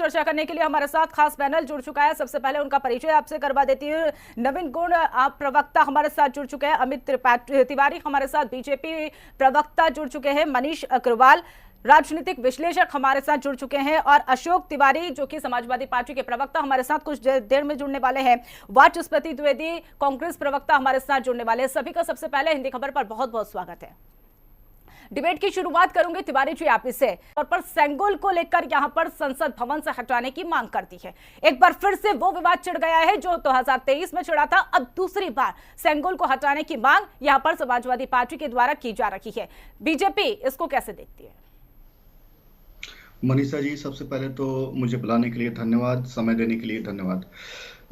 चर्चा करने के लिए हमारे साथ खास पैनल जुड़ चुका है। सबसे पहले उनका परिचय आपसे करवा देती हूँ। नवीन गुण आप प्रवक्ता हमारे साथ जुड़ चुके हैं, अमित तिवारी हमारे साथ बीजेपी प्रवक्ता जुड़ चुके हैं, मनीष अग्रवाल राजनीतिक विश्लेषक हमारे साथ जुड़ चुके हैं और अशोक तिवारी जो कि समाजवादी पार्टी के प्रवक्ता हमारे साथ कुछ देर में जुड़ने वाले हैं। वाचस्पति द्विवेदी कांग्रेस प्रवक्ता हमारे साथ जुड़ने वाले हैं। सभी का सबसे पहले हिंदी खबर पर बहुत बहुत स्वागत है। डिबेट की शुरुआत करूंगी तिवारी जी आप से, और पर सेंगोल को लेकर यहां पर संसद भवन से हटाने की मांग करती है। एक बार फिर से वो विवाद छिड़ गया है जो 2023 में छिड़ा था। अब दूसरी बार सेंगोल को हटाने की मांग यहां पर समाजवादी पार्टी के द्वारा की जा रही है। बीजेपी इसको कैसे देखती है? मनीषा जी, सबसे पहले तो मुझे बुलाने के लिए धन्यवाद, समय देने के लिए धन्यवाद।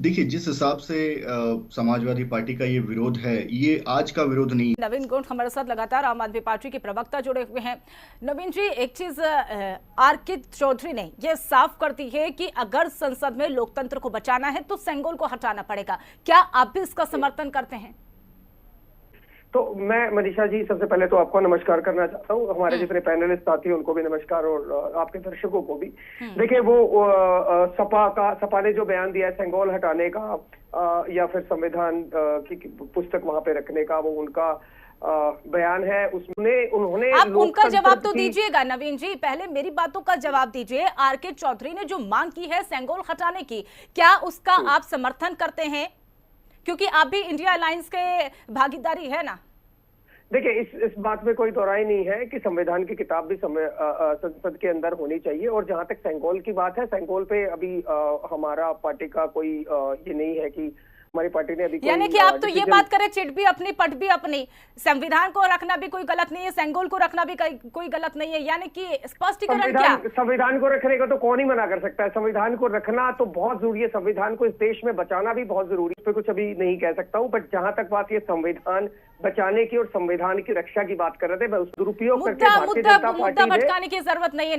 देखिए, जिस हिसाब से समाजवादी पार्टी का ये विरोध है, ये आज का विरोध नहीं। नवीन गुण हमारे साथ लगातार आम आदमी पार्टी के प्रवक्ता जुड़े हुए हैं। नवीन जी, एक चीज आर.के. चौधरी ने ये साफ कर दी है कि अगर संसद में लोकतंत्र को बचाना है तो सेंगोल को हटाना पड़ेगा। क्या आप भी इसका समर्थन करते हैं? तो मैं मनीषा जी सबसे पहले तो आपको नमस्कार करना चाहता हूँ, हमारे जितने पैनलिस्ट साथी हैं उनको भी नमस्कार और आपके दर्शकों को भी। देखिए, वो सपा ने जो बयान दिया है सेंगोल हटाने का या फिर संविधान की पुस्तक वहां पे रखने का, वो उनका बयान है। उन्होंने आप उनका जवाब तो दीजिएगा नवीन जी, पहले मेरी बातों का जवाब दीजिए। आर.के. चौधरी ने जो मांग की है सेंगोल हटाने की, क्या उसका आप समर्थन करते हैं? क्योंकि आप भी इंडिया अलायंस के भागीदारी है ना। देखिए, इस बात में कोई दोहराई नहीं है कि संविधान की किताब भी संसद के अंदर होनी चाहिए। और जहां तक सेंगोल की बात है, सेंगोल पे अभी हमारा पार्टी का कोई ये नहीं है कि हमारी पार्टी ने अभी, यानी कि आप तो ये बात करें चिट भी अपनी पट भी अपनी, संविधान को रखना भी कोई गलत नहीं है, सेंगोल को रखना भी कोई गलत नहीं है, यानी कि स्पष्टीकरण क्या? संविधान को रखने का तो कौन ही मना कर सकता है। संविधान को रखना तो बहुत जरूरी है, संविधान को इस देश में बचाना भी बहुत जरूरी है। इस पे कुछ अभी नहीं कह सकता हूँ, बट जहां तक बात ये संविधान बचाने की और संविधान की रक्षा की बात कर रहे थे, मैं उस दुरुपयोग करके भारतीय जनता पार्टी मुद्दा भटकाने की जरूरत नहीं है।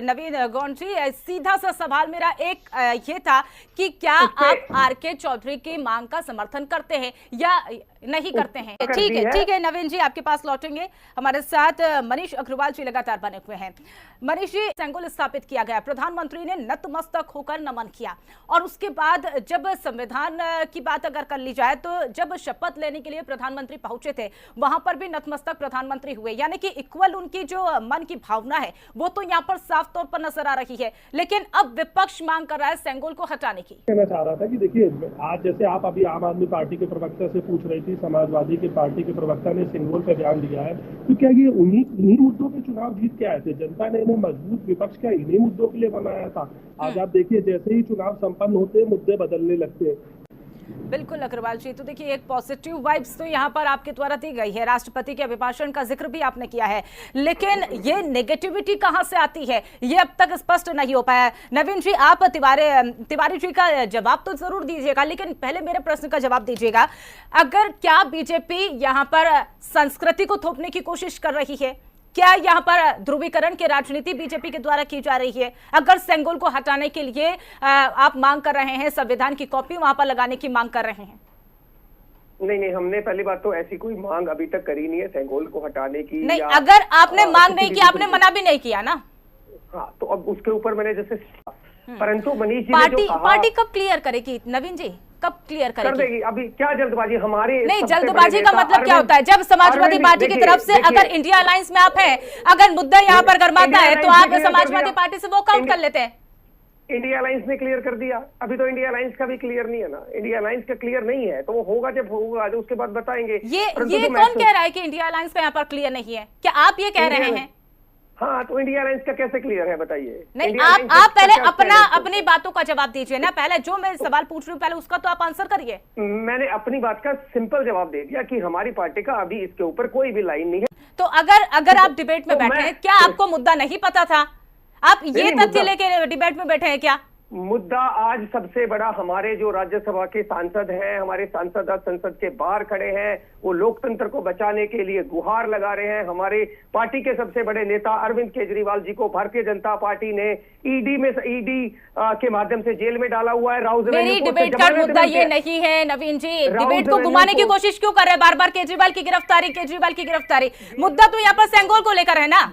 नवीन गौड़ जी, सीधा सा सवाल मेरा एक ये था कि क्या आप आर.के. चौधरी की मांग का समर्थन करते हैं या नहीं करते हैं? ठीक है नवीन जी, आपके पास लौटेंगे। हमारे साथ मनीष अग्रवाल जी लगातार बने हुए हैं। मनीष जी, सेंगोल स्थापित किया गया, प्रधानमंत्री ने नतमस्तक होकर नमन किया और उसके बाद जब संविधान की बात अगर कर ली जाए तो जब शपथ लेने के लिए प्रधानमंत्री पहुंचे थे वहां पर भी नतमस्तक प्रधानमंत्री हुए, यानी कि इक्वल उनकी जो मन की भावना है वो तो यहाँ पर साफ तौर पर नजर आ रही है। लेकिन अब विपक्ष मांग कर रहा है सेंगोल को हटाने की। मैं चाह रहा था कि देखिए, आज जैसे आप अभी आम आदमी पार्टी के प्रवक्ता से पूछ रही थी, समाजवादी की पार्टी के प्रवक्ता ने सेंगोल पर बयान दिया है, तो क्या ये उन्हीं मुद्दों पे चुनाव जीत के आए थे? जनता ने इन्हें मजबूत विपक्ष क्या इन्हीं मुद्दों के लिए बनाया था? आज आप देखिए, जैसे ही चुनाव संपन्न होते हैं मुद्दे बदलने लगते हैं। बिल्कुल अग्रवाल जी, तो देखिए एक पॉजिटिव वाइब्स तो यहाँ पर आपके द्वारा दी गई है, राष्ट्रपति के अभिभाषण का जिक्र भी आपने किया है, लेकिन ये नेगेटिविटी कहाँ से आती है ये अब तक स्पष्ट नहीं हो पाया। नवीन जी, आप तिवारी जी का जवाब तो जरूर दीजिएगा, लेकिन पहले मेरे प्रश्न का जवाब दीजिएगा। अगर क्या बीजेपी यहाँ पर संस्कृति को थोपने की कोशिश कर रही है? क्या यहाँ पर ध्रुवीकरण की राजनीति बीजेपी के द्वारा की जा रही है? अगर सेंगोल को हटाने के लिए आप मांग कर रहे हैं, संविधान की कॉपी वहां पर लगाने की मांग कर रहे हैं? नहीं, हमने पहली बात तो ऐसी कोई मांग अभी तक करी नहीं है सेंगोल को हटाने की। नहीं, अगर आपने मांग नहीं की, आपने मना भी नहीं किया ना। हाँ, तो अब उसके ऊपर मैंने जैसे, परंतु मनीष जी ने जो कहा, पार्टी कब क्लियर करेगी नवीन जी? कब क्लियर करेगी? कर देगी। अभी क्या जल्दबाजी? हमारे नहीं, जल्दबाजी का मतलब क्या होता है? जब समाजवादी पार्टी की तरफ से अगर इंडिया अलायंस में आप हैं, अगर मुद्दा यहाँ पर गरमाता है तो आप समाजवादी पार्टी से वॉकआउट कर लेते हैं। इंडिया अलायंस ने क्लियर कर दिया, अभी तो इंडिया अलायंस का भी क्लियर नहीं है ना। इंडिया अलायंस का क्लियर नहीं है तो वो होगा, जब होगा उसके बाद बताएंगे। ये कौन कह रहा है कि इंडिया अलायंस का यहाँ पर क्लियर नहीं है? क्या आप ये कह रहे हैं? हाँ, तो इंडिया अलायंस का कैसे क्लियर है बताइए? नहीं, आप पहले अपनी बातों का जवाब दीजिए ना। पहले जो मैं सवाल पूछ रही हूँ पहले उसका तो आप आंसर करिए। मैंने अपनी बात का सिंपल जवाब दे दिया कि हमारी पार्टी का अभी इसके ऊपर कोई भी लाइन नहीं है। तो अगर आप डिबेट में बैठे हैं, क्या आपको मुद्दा नहीं पता था? आप ये तथ्य लेके डिबेट में बैठे हैं क्या? मुद्दा आज सबसे बड़ा हमारे जो राज्यसभा के सांसद हैं, हमारे सांसद आज संसद के बाहर खड़े हैं, वो लोकतंत्र को बचाने के लिए गुहार लगा रहे हैं। हमारे पार्टी के सबसे बड़े नेता अरविंद केजरीवाल जी को भारतीय जनता पार्टी ने ईडी के माध्यम से जेल में डाला हुआ है। मेरी डिबेट का मुद्दा ये नहीं है नवीन जी, डिबेट को घुमाने की कोशिश क्यों कर रहे हैं बार बार? केजरीवाल की गिरफ्तारी मुद्दा तो यहाँ पर सेंगोल को लेकर है ना।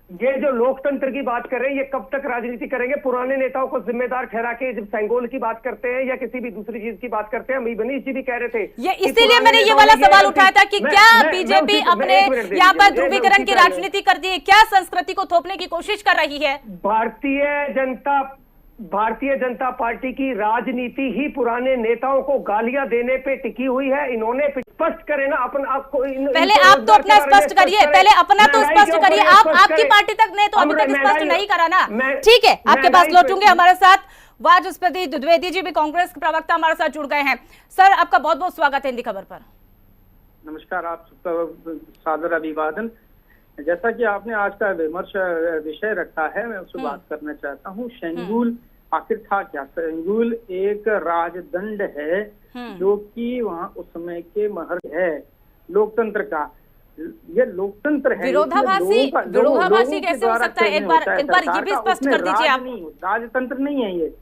ये जो लोकतंत्र की बात कर रहे हैं, ये कब तक राजनीति करेंगे? पुराने नेताओं को जिम्मेदार ठहरा के जब सेंगोल की बात करते हैं या किसी भी दूसरी चीज की बात करते हैं, मनीष जी भी कह रहे थे, ये इसीलिए मैंने ये वाला सवाल उठाया था कि क्या बीजेपी अपने यहाँ पर ध्रुवीकरण की राजनीति करती है, क्या संस्कृति को थोपने की कोशिश कर रही है? भारतीय जनता पार्टी की राजनीति ही पुराने नेताओं को गालियां देने पे टिकी हुई है। इन्होंने स्पष्ट करे ना अपन आपको। पहले आप तो अपना स्पष्ट करिए, पहले अपना तो स्पष्ट करिए। आप आपकी पार्टी तक ने तो अभी तक स्पष्ट नहीं करा ना। ठीक है, आपके पास लौटूंगे। हमारे साथ वाचस्पति द्विवेदी जी भी कांग्रेस के प्रवक्ता हमारे साथ जुड़ गए हैं। सर, आपका बहुत बहुत स्वागत है हिंदी खबर पर। नमस्कार, आप सबका सादर अभिवादन। जैसा कि आपने आज का विमर्श विषय रखा है, मैं उससे बात करना चाहता हूँ। शेंगुल आखिर था क्या? शेंगुल एक राजदंड है जो कि वहाँ उस समय के महल है लोकतंत्र का। ये लोकतंत्र है। विरोधाभासी कैसे हो सकता है? एक बार ये भी स्पष्ट कर दीजिए आप। राजतंत्र नहीं है ये।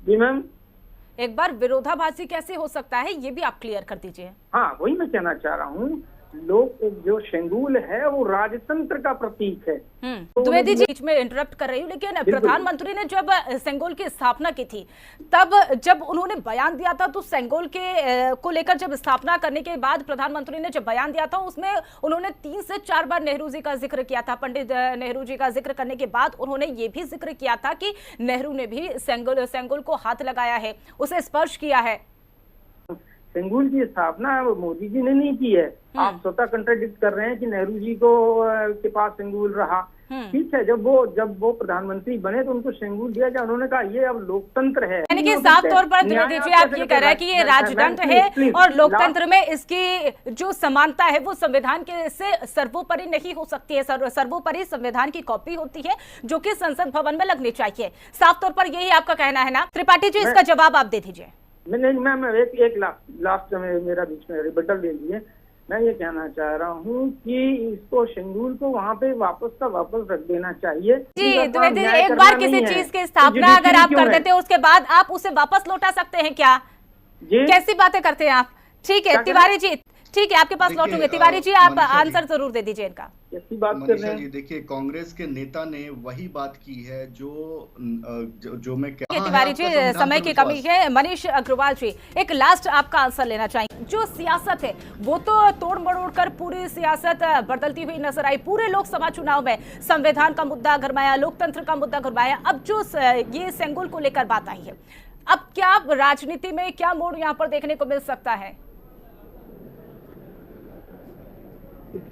जी मैम, एक बार विरोधाभासी कैसे हो सकता है, ये भी आप क्लियर कर दीजिए। हाँ, वही मैं कहना चाह रहा हूँ। जो शेंगुल है वो राजतंत्र का प्रतीक है। द्विवेदी जी, बीच में इंटरप्ट कर रही हूँ, लेकिन प्रधानमंत्री ने जब सेंगोल की स्थापना की थी, तब जब उन्होंने बयान दिया था, तो सेंगोल के को लेकर जब स्थापना करने के बाद प्रधानमंत्री ने जब बयान दिया था, उसमें उन्होंने 3 से 4 बार नेहरू जी का जिक्र किया था। पंडित नेहरू जी का जिक्र करने के बाद उन्होंने ये भी जिक्र किया था कि नेहरू ने भी सेंगोल को हाथ लगाया है, उसे स्पर्श किया है। शेंगुल की स्थापना मोदी जी ने नहीं की है। आप स्वतः कंट्राडिक्ट कर रहे हैं कि नेहरू जी को के पास शेंगुल रहा। ठीक है, जब वो प्रधानमंत्री बने तो उनको शेंगुल दिया जाए। उन्होंने कहा ये अब लोकतंत्र है। यानी कि साफ तौर पर द्विवेदी जी आप ये कह रहे हैं कि ये राजतंत्र है और लोकतंत्र में इसकी जो समानता है वो संविधान के से सर्वोपरि नहीं हो सकती है। सर्वोपरि संविधान की कॉपी होती है जो कि संसद भवन में लगनी चाहिए। साफ तौर पर यही आपका कहना है ना? त्रिपाठी जी, इसका जवाब आप दे दीजिए। नहीं मैम, एक लास्ट में मेरा बीच में रिबटल दे दिए। मैं ये कहना चाह रहा हूँ कि इसको शेंगुल को वहाँ पे वापस रख देना चाहिए। जी द्विवेदी, एक बार किसी चीज की स्थापना अगर आप कर देते हो, उसके बाद आप उसे वापस लौटा सकते हैं क्या? कैसी बातें करते हैं आप? ठीक है तिवारी जी, ठीक है, आपके पास लौटूंगे। तिवारी जी, आप आंसर जरूर दे दीजिए इनका। कैसी बात कर रहे हैं जी? देखिए, कांग्रेस के नेता ने वही बात की है जो मैं कह रहा हूं। तिवारी जी, समय की कमी है। मनीष अग्रवाल जी, एक लास्ट आपका आंसर लेना चाहिए। जो सियासत है वो तो तोड़ मरोड़ कर पूरी सियासत बदलती हुई नजर आई। पूरे लोकसभा चुनाव में संविधान का मुद्दा गरमाया, लोकतंत्र का मुद्दा गरमाया। अब जो ये सेंगोल को लेकर बात आई है, अब क्या राजनीति में क्या मोड़ यहाँ पर देखने को मिल सकता है?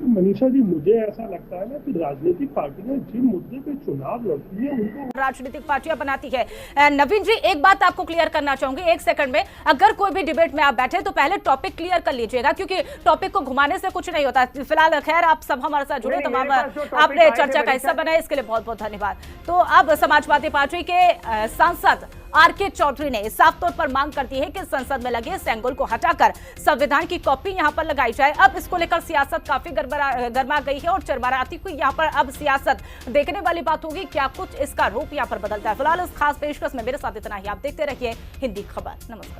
मनीषा जी, मुझे ऐसा लगता है ना कि राजनीतिक पार्टियां जिन मुद्दे पे चुनाव लड़ती है उनको राजनीतिक पार्टियां बनाती है। नवीन जी, एक बात आपको क्लियर करना चाहूंगी 1 सेकंड में। अगर कोई भी डिबेट में आप बैठे तो पहले टॉपिक क्लियर कर लीजिएगा, क्योंकि टॉपिक को घुमाने से कुछ नहीं होता। फिलहाल खैर, आप सब हमारे साथ जुड़े, तमाम आपने चर्चा का हिस्सा बनाए, इसके लिए बहुत बहुत धन्यवाद। तो अब समाजवादी पार्टी के सांसद आर.के. चौधरी ने साफ तौर पर मांग करती है कि संसद में लगे सेंगोल को हटाकर संविधान की कॉपी यहां पर लगाई जाए। अब इसको लेकर सियासत काफी गरमा गई है और चरमराती हुई यहां पर अब सियासत देखने वाली बात होगी, क्या कुछ इसका रूप यहां पर बदलता है। फिलहाल इस खास पेशकश में मेरे साथ इतना ही। आप देखते रहिए हिंदी खबर। नमस्कार।